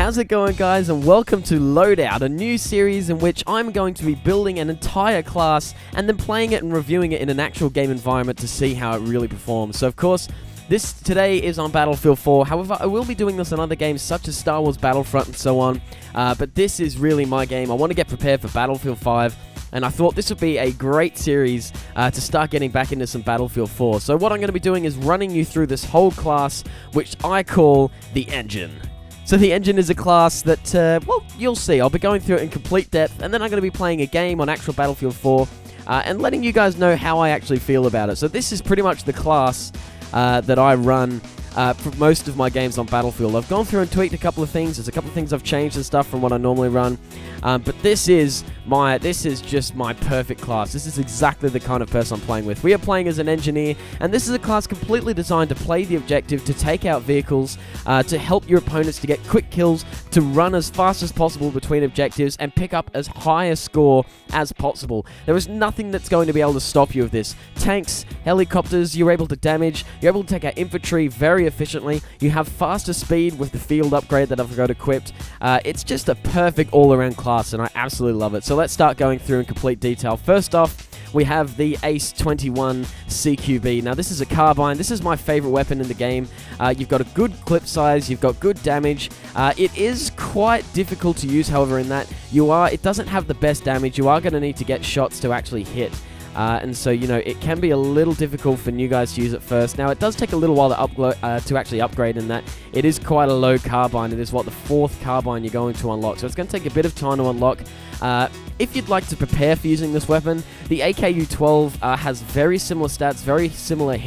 How's it going, guys, and welcome to Loadout, a new series in which I'm going to be building an entire class and then playing it and reviewing it in an actual game environment to see how it really performs. So of course, this today is on Battlefield 4, however I will be doing this on other games such as Star Wars Battlefront and so on, but this is really my game. I want to get prepared for Battlefield 5. And I thought this would be a great series to start getting back into some Battlefield 4. So what I'm going to be doing is running you through this whole class, which I call the Engine. So the Engine is a class that, well, you'll see. I'll be going through it in complete depth, and then I'm going to be playing a game on actual Battlefield 4 and letting you guys know how I actually feel about it. So this is pretty much the class that I run for most of my games on Battlefield. I've gone through and tweaked a couple of things. There's a couple of things I've changed and stuff from what I normally run. But this is just my perfect class. This is exactly the kind of person I'm playing with. We are playing as an engineer, and this is a class completely designed to play the objective, to take out vehicles, to help your opponents to get quick kills, to run as fast as possible between objectives, and pick up as high a score as possible. There is nothing that's going to be able to stop you with this. Tanks, helicopters, you're able to damage, you're able to take out infantry very efficiently, you have faster speed with the field upgrade that I've got equipped. It's just a perfect all-around class, and I absolutely love it. So let's start going through in complete detail. First off, we have the Ace 21 CQB. Now this is a carbine. This is my favorite weapon in the game. You've got a good clip size, you've got good damage. It is quite difficult to use, however, in that it doesn't have the best damage. You are going to need to get shots to actually hit. And so, you know, it can be a little difficult for new guys to use it first. Now, it does take a little while to actually upgrade in that it is quite a low carbine. It is, what, the 4th carbine you're going to unlock. So it's going to take a bit of time to unlock. If you'd like to prepare for using this weapon, the AKU-12 has very similar stats, very similar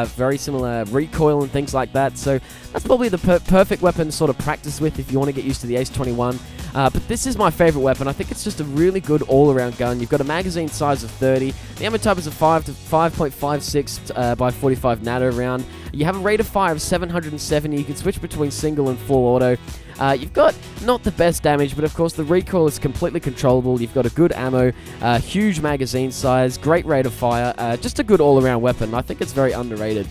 very similar recoil and things like that. So that's probably the perfect weapon to sort of practice with if you want to get used to the Ace 21. But this is my favorite weapon. I think it's just a really good all-around gun. You've got a magazine size of 30. The ammo type is a 5 to 5.56 by 45 NATO round. You have a rate of fire of 770. You can switch between single and full auto. You've got not the best damage, but of course the recoil is completely controllable. You've got a good ammo, huge magazine size, great rate of fire, just a good all-around weapon. I think it's very underrated.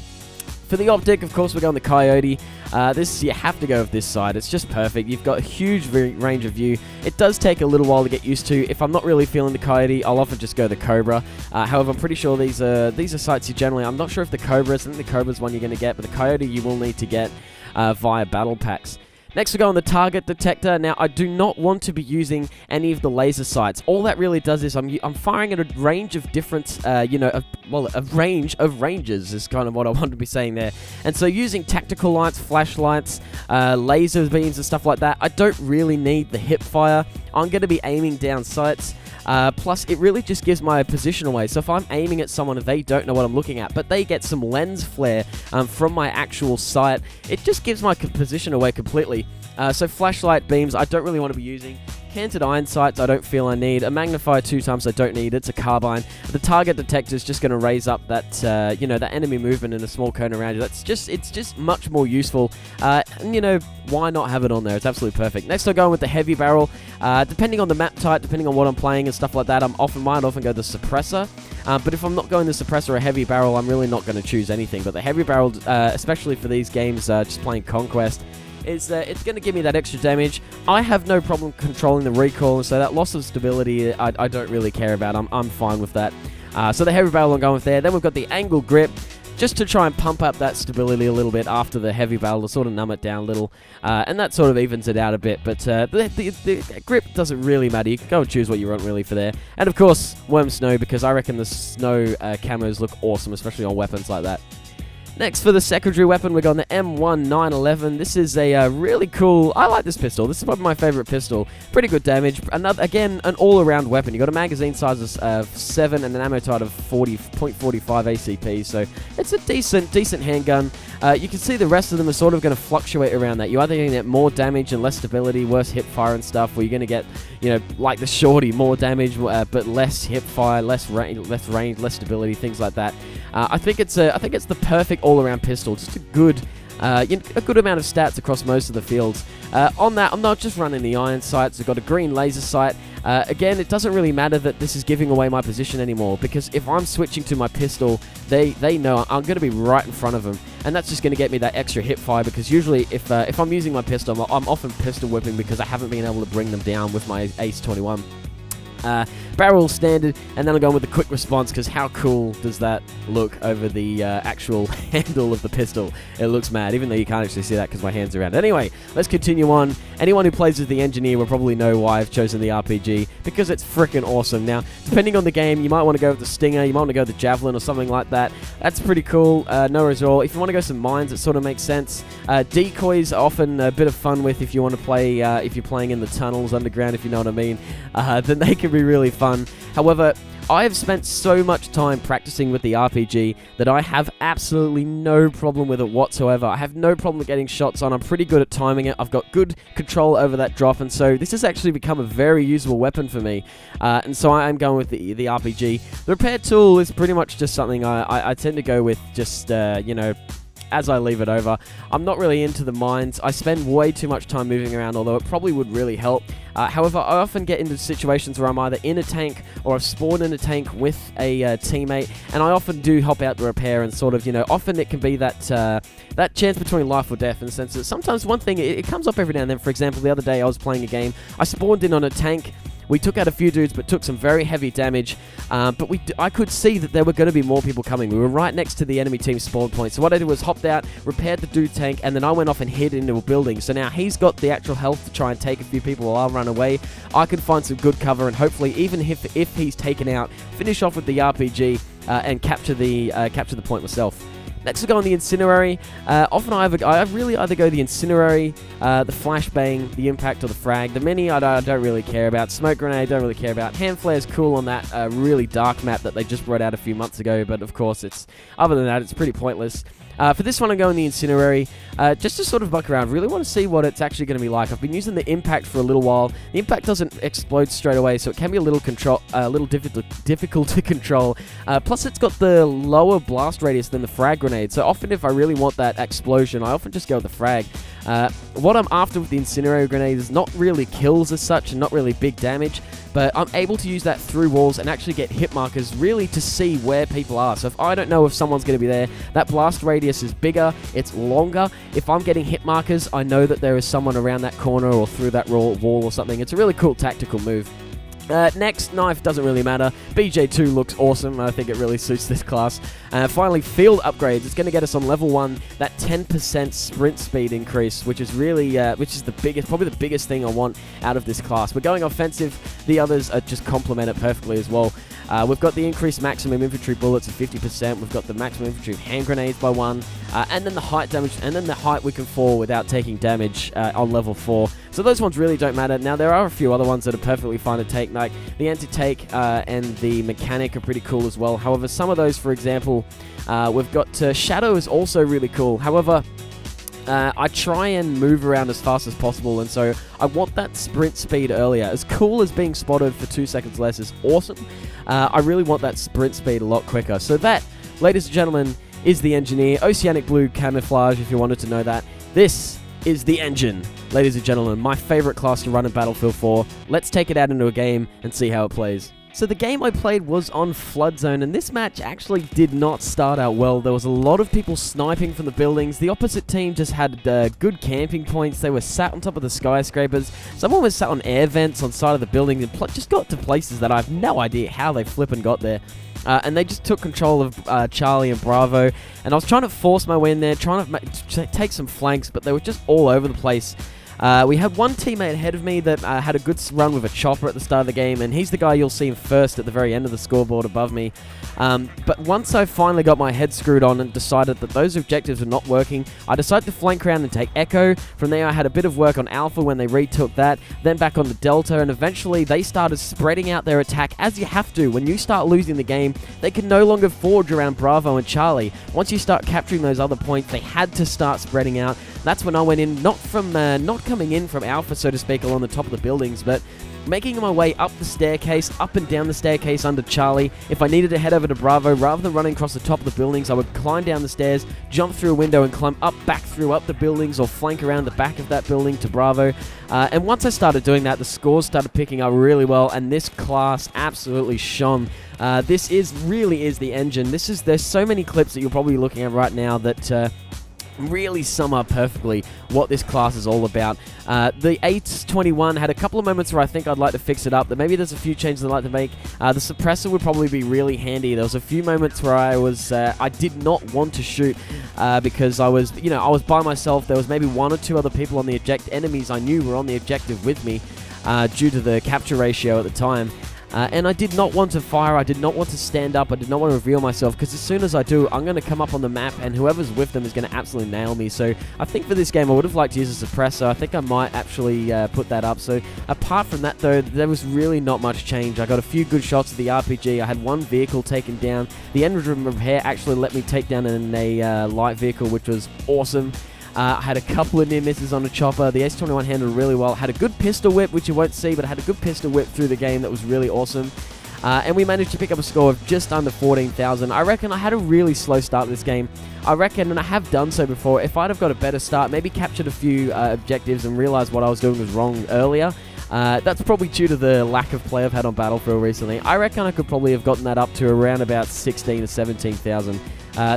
For the optic, of course, we're going the Coyote. You have to go with this side. It's just perfect. You've got a huge range of view. It does take a little while to get used to. If I'm not really feeling the Coyote, I'll often just go the Cobra. However, I'm pretty sure these are sights you generally... I'm not sure if the Cobra... I think the Cobra's one you're going to get, but the Coyote you will need to get via battle packs. Next, we go on the target detector. Now, I do not want to be using any of the laser sights. All that really does is I'm firing at a range of different, a range of ranges is kind of what I want to be saying there. And so using tactical lights, flashlights, laser beams and stuff like that, I don't really need the hip fire. I'm going to be aiming down sights. Plus, it really just gives my position away. So if I'm aiming at someone and they don't know what I'm looking at, but they get some lens flare from my actual sight, it just gives my position away completely. So flashlight beams, I don't really want to be using. Canted iron sights, I don't feel I need. A magnifier 2 times, I don't need. It's a carbine. The target detector is just going to raise up that, that enemy movement in a small cone around you. It's just much more useful. And, why not have it on there? It's absolutely perfect. Next, I'll go with the heavy barrel. Depending on the map type, depending on what I'm playing and stuff like that, might often go the suppressor. But if I'm not going the suppressor or heavy barrel, I'm really not going to choose anything. But the heavy barrel, especially for these games, just playing Conquest, it's going to give me that extra damage. I have no problem controlling the recoil, so that loss of stability I don't really care about. I'm fine with that. So the heavy barrel I'm going with there. Then we've got the angle grip, just to try and pump up that stability a little bit after the heavy barrel to sort of numb it down a little. And that sort of evens it out a bit. But the grip doesn't really matter. You can go and choose what you want really for there. And of course, Worm Snow, because I reckon the snow camos look awesome, especially on weapons like that. Next, for the secondary weapon, we've got the M1911. This is a really cool... I like this pistol. This is probably my favorite pistol. Pretty good damage. Again, an all-around weapon. You've got a magazine size of 7 and an ammo type of 40.45 ACP, so it's a decent handgun. You can see the rest of them are sort of going to fluctuate around that. You're either going to get more damage and less stability, worse hip fire and stuff, or you're going to get, like the Shorty, more damage but less hip fire, less range, less stability, things like that. I think it's the perfect all-around pistol. Just a good amount of stats across most of the fields. On that, I'm not just running the iron sights. I've got a green laser sight. Again, it doesn't really matter that this is giving away my position anymore, because if I'm switching to my pistol, they know I'm going to be right in front of them. and that's just going to get me that extra hip fire, because usually if I'm using my pistol, I'm often pistol whipping because I haven't been able to bring them down with my Ace 21. Barrel standard, and then I'm going with the quick response, because how cool does that look over the actual handle of the pistol? It looks mad, even though you can't actually see that because my hands are around. Anyway, let's continue on. Anyone who plays as the engineer will probably know why I've chosen the RPG, because it's freaking awesome. Now, depending on the game, you might want to go with the Stinger, you might want to go with the Javelin or something like that. That's pretty cool, no worries at all. If you want to go some mines, it sort of makes sense. Decoys are often a bit of fun with if you want to play, if you're playing in the tunnels underground, if you know what I mean. Then they can be really fun. However, I have spent so much time practicing with the RPG that I have absolutely no problem with it whatsoever. I have no problem getting shots on. I'm pretty good at timing it. I've got good control over that drop, and so this has actually become a very usable weapon for me. And so I am going with the RPG. The repair tool is pretty much just something I tend to go with just, you know, as I leave it over. I'm not really into the mines. I spend way too much time moving around, although it probably would really help. However, I often get into situations where I'm either in a tank or I've spawned in a tank with a teammate, and I often do hop out to repair, and sort of, you know, often it can be that that chance between life or death, in the sense that sometimes one thing, it comes up every now and then. For example, the other day I was playing a game, I spawned in on a tank. We took out a few dudes, but took some very heavy damage. But I could see that there were going to be more people coming. We were right next to the enemy team spawn point. So what I did was hopped out, repaired the dude tank, and then I went off and hid into a building. So now he's got the actual health to try and take a few people while I'll run away. I can find some good cover, and hopefully, even if he's taken out, finish off with the RPG and capture the point myself. Next, we go on the Incinerary. Often I really either go the Incinerary, the Flashbang, the Impact, or the Frag. The Mini I don't really care about. Smoke Grenade, don't really care about. Hand Flare's cool on that really dark map that they just brought out a few months ago, but of course, other than that, it's pretty pointless. For this one, I'm going the Incinerary, just to sort of buck around. Really want to see what it's actually going to be like. I've been using the Impact for a little while. The Impact doesn't explode straight away, so it can be a little difficult to control. Plus, it's got the lower blast radius than the Frag Grenade, so often if I really want that explosion, I often just go with the Frag. What I'm after with the Incinerary Grenade is not really kills as such, and not really big damage, but I'm able to use that through walls and actually get hit markers really to see where people are. So if I don't know if someone's going to be there, that blast radius is bigger, it's longer. If I'm getting hit markers, I know that there is someone around that corner or through that wall or something. It's a really cool tactical move. Next, knife doesn't really matter. BJ2 looks awesome. I think it really suits this class. Finally, field upgrades. It's going to get us on level 1 that 10% sprint speed increase, which is really, which is probably the biggest thing I want out of this class. We're going offensive. The others are just complement it perfectly as well. We've got the increased maximum infantry bullets of 50%. We've got the maximum infantry hand grenades by 1, and then the height damage, and then the height we can fall without taking damage on level 4. So those ones really don't matter. Now there are a few other ones that are perfectly fine to take, like the anti-take and the mechanic are pretty cool as well. However, some of those, for example, we've got Shadow is also really cool. However, I try and move around as fast as possible, and so I want that sprint speed earlier. As cool as being spotted for 2 seconds less is awesome, I really want that sprint speed a lot quicker. So that, ladies and gentlemen, is the Engineer. Oceanic blue camouflage, if you wanted to know that. This is the Engine, ladies and gentlemen, my favorite class to run in Battlefield 4. Let's take it out into a game and see how it plays. So the game I played was on Flood Zone, and this match actually did not start out well. There was a lot of people sniping from the buildings. The opposite team just had good camping points. They were sat on top of the skyscrapers. Someone was sat on air vents on side of the building and just got to places that I have no idea how they flippin' got there. And they just took control of Charlie and Bravo, and I was trying to force my way in there, trying to take some flanks, but they were just all over the place. We had one teammate ahead of me that had a good run with a chopper at the start of the game, and he's the guy you'll see first at the very end of the scoreboard above me. But once I finally got my head screwed on and decided that those objectives were not working, I decided to flank around and take Echo. From there I had a bit of work on Alpha when they retook that, then back on the Delta, and eventually they started spreading out their attack, as you have to. When you start losing the game, they can no longer forge around Bravo and Charlie. Once you start capturing those other points, they had to start spreading out. That's when I went in, not coming in from Alpha, so to speak, along the top of the buildings, but making my way up the staircase, up and down the staircase under Charlie. If I needed to head over to Bravo, rather than running across the top of the buildings, I would climb down the stairs, jump through a window, and climb back through the buildings, or flank around the back of that building to Bravo. And once I started doing that, the scores started picking up really well, and this class absolutely shone. This really is the engine. There's so many clips that you're probably looking at right now that really sum up perfectly what this class is all about. The 821 had a couple of moments where I think I'd like to fix it up. That maybe there's a few changes I'd like to make. The suppressor would probably be really handy. There was a few moments where I did not want to shoot because I was by myself. There was maybe one or two other people on the enemies I knew were on the objective with me due to the capture ratio at the time. And I did not want to fire, I did not want to stand up, I did not want to reveal myself, because as soon as I do, I'm going to come up on the map, and whoever's with them is going to absolutely nail me. So I think for this game, I would have liked to use a suppressor. I think I might actually put that up. So apart from that, though, there was really not much change. I got a few good shots of the RPG. I had one vehicle taken down. The engine repair actually let me take down in a light vehicle, which was awesome. I had a couple of near misses on the chopper. The Ace-21 handled really well. Had a good pistol whip, which you won't see, but I had a good pistol whip through the game that was really awesome. And we managed to pick up a score of just under 14,000. I reckon I had a really slow start to this game. I reckon, and I have done so before, if I'd have got a better start, maybe captured a few objectives and realized what I was doing was wrong earlier, that's probably due to the lack of play I've had on Battlefield recently. I reckon I could probably have gotten that up to around about 16 or 17,000.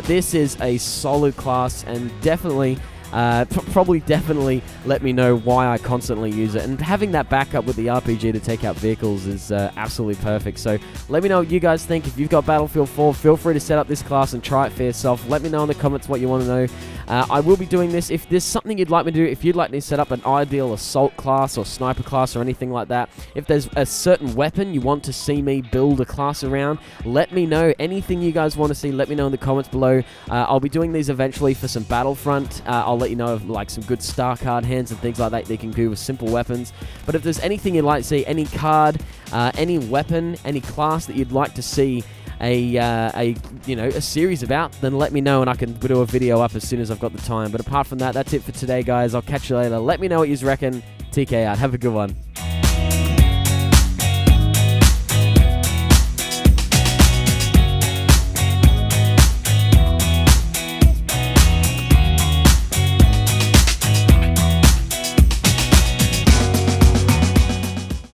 This is a solid class, and definitely definitely let me know why I constantly use it. And having that backup with the RPG to take out vehicles is absolutely perfect. So let me know what you guys think. If you've got Battlefield 4, feel free to set up this class and try it for yourself. Let me know in the comments what you want to know. I will be doing this. If there's something you'd like me to do, if you'd like me to set up an ideal assault class or sniper class or anything like that, if there's a certain weapon you want to see me build a class around, let me know. Anything you guys want to see, let me know in the comments below. I'll be doing these eventually for some Battlefront. I'll let you know of like some good star card hands and things like that they can do with simple weapons. But if there's anything you'd like to see, any card, any weapon, any class that you'd like to see a series about, then let me know and I can do a video up as soon as I've got the time. But apart from that, that's it for today, guys. I'll catch you later. Let me know what you reckon. TK out. Have a good one.